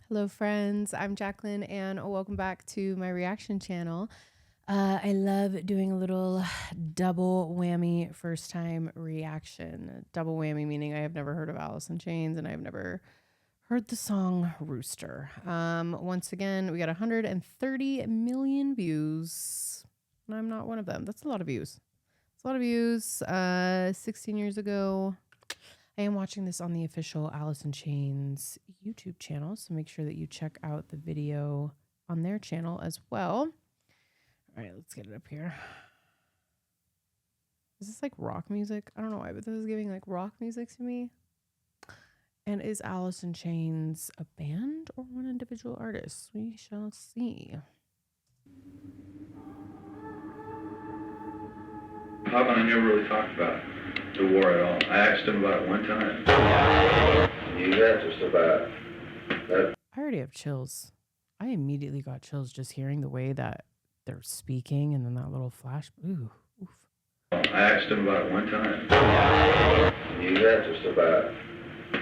Hello, friends. I'm Jacqueline, and welcome back to my reaction channel. I love doing a little double whammy first time reaction. Double whammy meaning I have never heard of Alice in Chains and I've never heard the song Rooster. Once again, we got 130 million views, and I'm not one of them. That's a lot of views. It's a lot of views. 16 years ago. I am watching this on the official Alice in Chains YouTube channel, so make sure that you check out the video on their channel as well. All right, let's get it up here. Is this like rock music? I don't know why, but this is giving like rock music to me. And is Alice in Chains a band or one individual artist? We shall see. Papa and I never really talked about the war at all. I asked him about it one time. You got just about that. I already have chills. I immediately got chills just hearing the way that they're speaking and then that little flash. Ooh, oof. I asked him about it one time. You got just about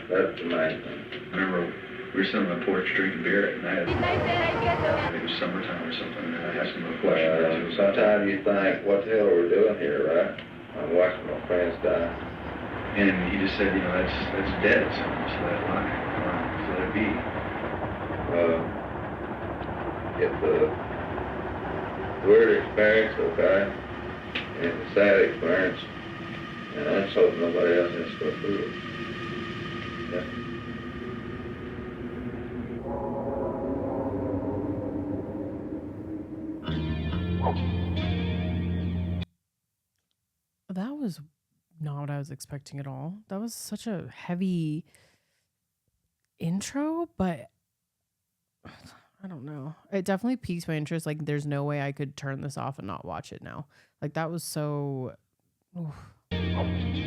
that's the main thing. I remember we were sitting on the porch drinking beer at night. I think it was summertime or something, and I asked him a question. Sometimes you think, what the hell are we doing here, right? I'm watching my friends die. And he just said, you know, that's dead. So just let it lie. Just let it be. It's a weird experience, okay? And it's a sad experience. And I just hope nobody else has to go through it. Yeah. That was not what I was expecting at all. That was such a heavy intro, but I don't know. It definitely piqued my interest. Like, there's no way I could turn this off and not watch it now. Like, that was so heavy.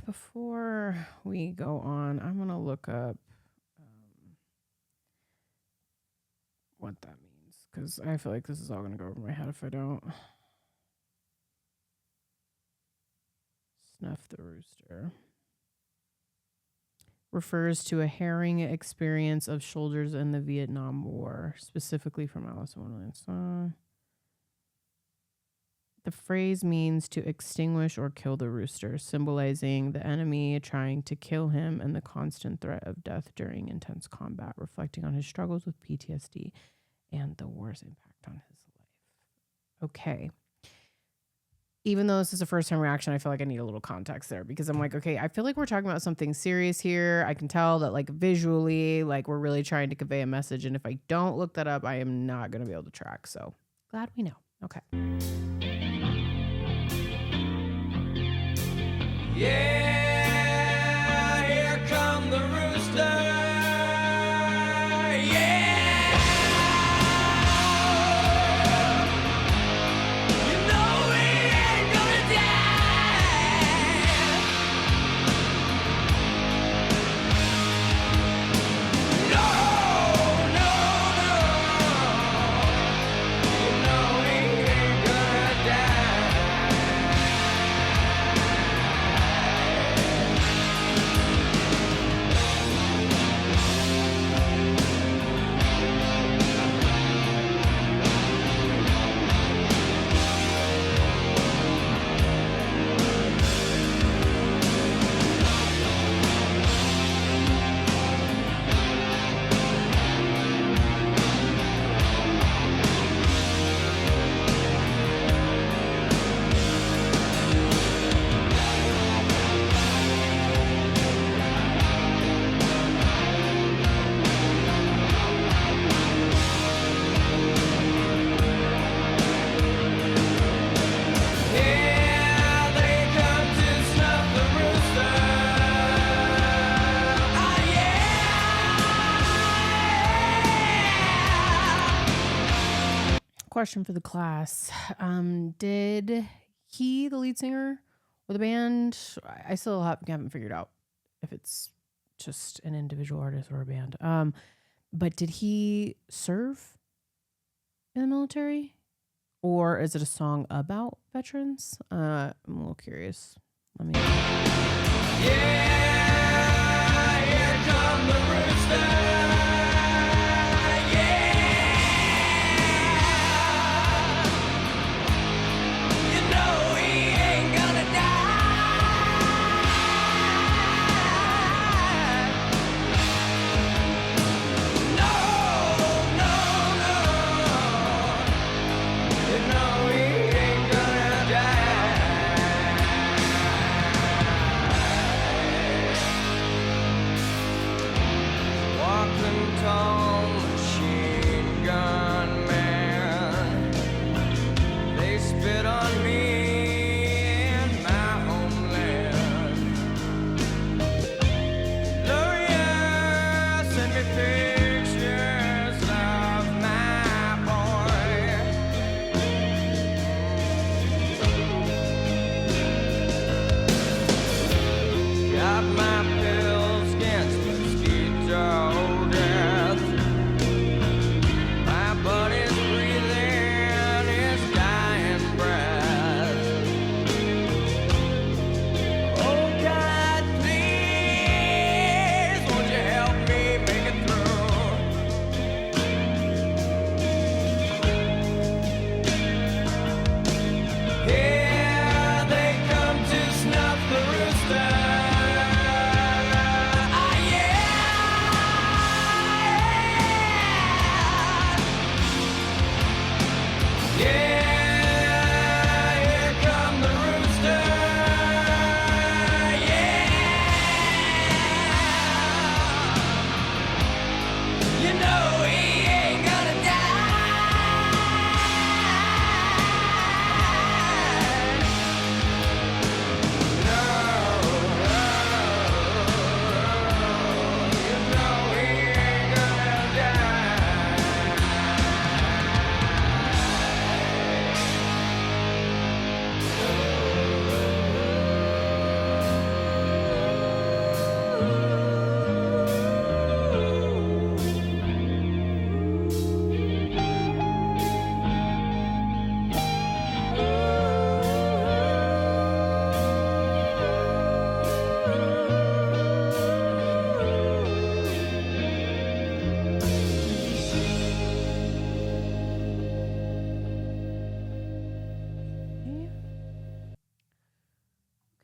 Before we go on, I'm going to look up what that means, because I feel like this is all going to go over my head if I don't. Snuff the Rooster refers to a harrowing experience of soldiers in the Vietnam War, specifically from Alice in Wonderland. The phrase means to extinguish or kill the rooster, symbolizing the enemy trying to kill him and the constant threat of death during intense combat, reflecting on his struggles with PTSD and the war's impact on his life. Okay. even though this is a first time reaction, I feel like I need a little context there because I'm like, okay, I feel like we're talking about something serious here. I can tell that like visually, like we're really trying to convey a message. And if I don't look that up, I am not going to be able to track. So glad we know. Okay. Yeah, here come the rooster. Yeah, you know he ain't gonna die. No, no, no. You know he ain't gonna die. Yeah, they come to snuff the rooster. Oh yeah. Question for the class. Did he, the lead singer or the band, I still haven't figured out if it's just an individual artist or a band. But did he serve in the military? Or is it a song about veterans? I'm a little curious. Let me. Yeah, here come the rooster. Yeah, you know he ain't gonna die. No, no, no. You know he ain't gonna die. Walking tall machine gun man. They spit on me in my homeland. Lawyer sent me pictures of my boy. Got my pills against mosquito death. My buddy's breathing his dying breath. Oh God, please, won't you help me make it through? Here they come to snuff the rooster. Ah, yeah. Yeah, here come the rooster. Yeah, you know he ain't gonna die. No, you know he ain't gonna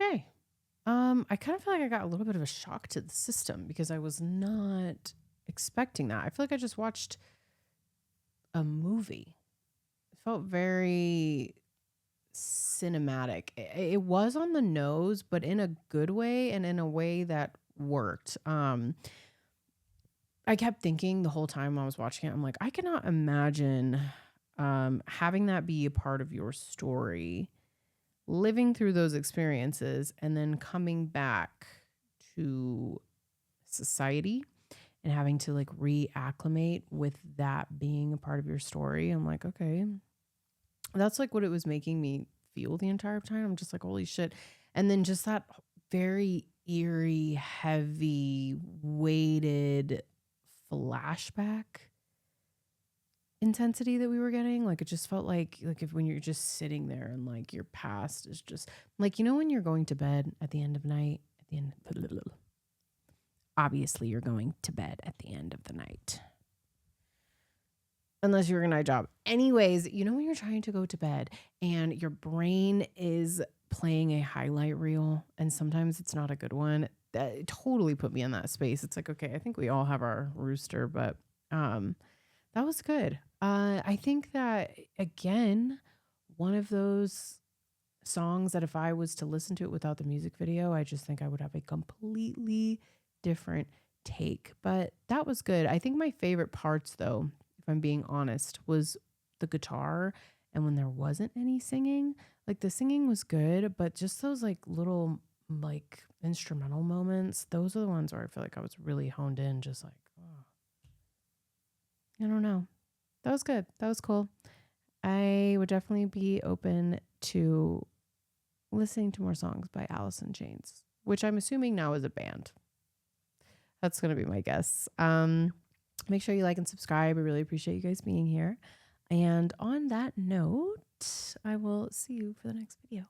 Okay. I kind of feel like I got a little bit of a shock to the system because I was not expecting that. I feel like I just watched a movie. It felt very cinematic. It was on the nose, but in a good way and in a way that worked. I kept thinking the whole time I was watching it, I'm like, I cannot imagine having that be a part of your story, living through those experiences, and then coming back to society and having to like reacclimate with that being a part of your story. I'm like, okay, that's like what it was making me feel the entire time. I'm just like, holy shit. And then just that very eerie, heavy, weighted flashback intensity that we were getting. Like it just felt like if when you're just sitting there and like your past is just like, you know, when you're going to bed at the end of night, at the end, obviously you're going to bed at the end of the night. Unless you're a night job. Anyways, you know when you're trying to go to bed and your brain is playing a highlight reel and sometimes it's not a good one. That totally put me in that space. It's like, okay, I think we all have our Rooster, but that was good. I think that again, one of those songs that if I was to listen to it without the music video, I just think I would have a completely different take. But that was good. I think my favorite parts though, if I'm being honest, was the guitar and when there wasn't any singing. Like the singing was good, but just those like little like instrumental moments, those are the ones where I feel like I was really honed in, just like, oh, I don't know. That was good. That was cool. I would definitely be open to listening to more songs by Alice in Chains, which I'm assuming now is a band. That's going to be my guess. Make sure you like and subscribe. I really appreciate you guys being here. And on that note, I will see you for the next video.